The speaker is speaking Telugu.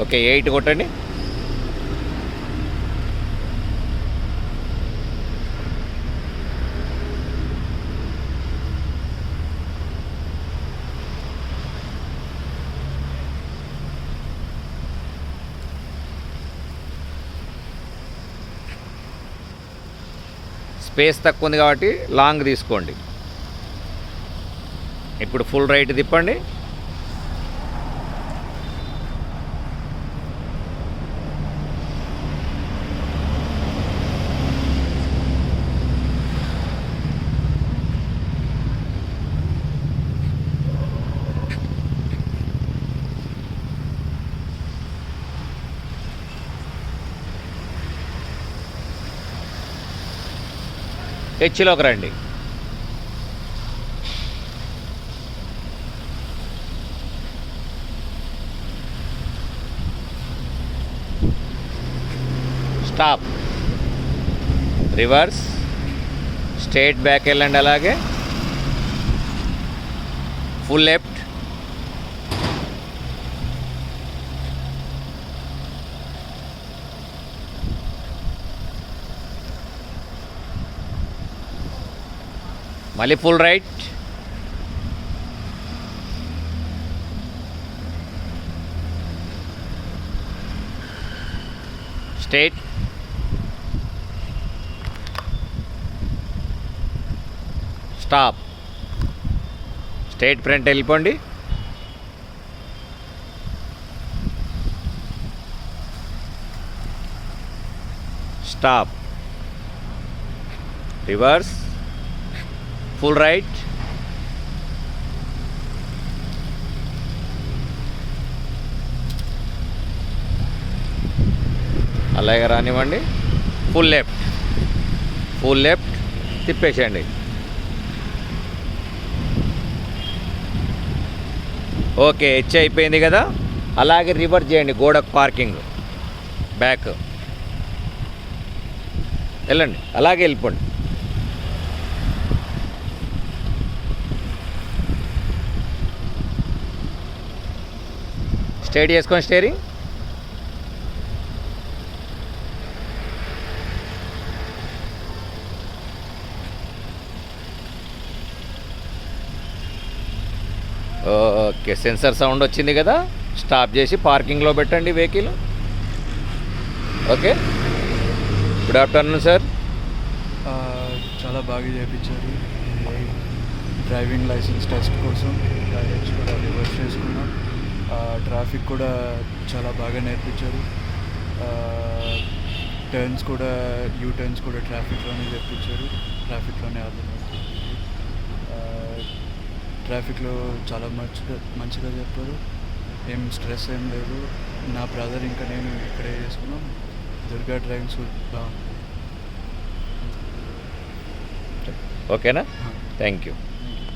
ఓకే 8 కొట్టండి. స్పేస్ తక్కువ ఉంది కాబట్టి లాంగ్ తీసుకోండి. ఇప్పుడు ఫుల్ రైట్ తిప్పండి. హెచ్లోకి రండి. స్టాప్. రివర్స్. స్ట్రైట్ బ్యాక్ వెళ్ళండి. అలాగే ఫుల్ లెఫ్ట్. మళ్ళీ full right. Straight. Stop. Straight front వెళ్ళిపోండి. స్టాప్. రివర్స్. Full right. అలాగే రానివ్వండి. Full left. ఫుల్ లెఫ్ట్ తిప్పేసేయండి. ఓకే హెచ్ అయిపోయింది కదా. అలాగే రివర్స్ చేయండి. గోడకు పార్కింగ్ బ్యాక్ వెళ్ళండి. అలాగే వెళ్ళిపోండి. స్ట్రైట్ చేసుకొని స్టీరింగ్. ఓకే సెన్సర్ సౌండ్ వచ్చింది కదా. స్టాప్ చేసి పార్కింగ్లో పెట్టండి vehicle. Okay good afternoon sir. చాలా బాగా చేయించారు. డ్రైవింగ్ లైసెన్స్ టెస్ట్ కోసం హెచ్ కూడా రివర్స్ చేసుకున్నాం. ట్రాఫిక్ కూడా చాలా బాగా నేర్పించారు. టర్న్స్ కూడా టర్న్స్ కూడా ట్రాఫిక్లోనే చేయించారు. ట్రాఫిక్లోనే అర్థమవుతుంది. ట్రాఫిక్లో చాలా మంచిగా చెప్పారు. ఏం స్ట్రెస్ ఏం లేదు. నా బ్రదర్ ఇంకా నేను ఇక్కడే చేసుకున్నాం. దుర్గా డ్రైవింగ్ స్కూల్ బాగుంది. ఓకేనా. Thank you.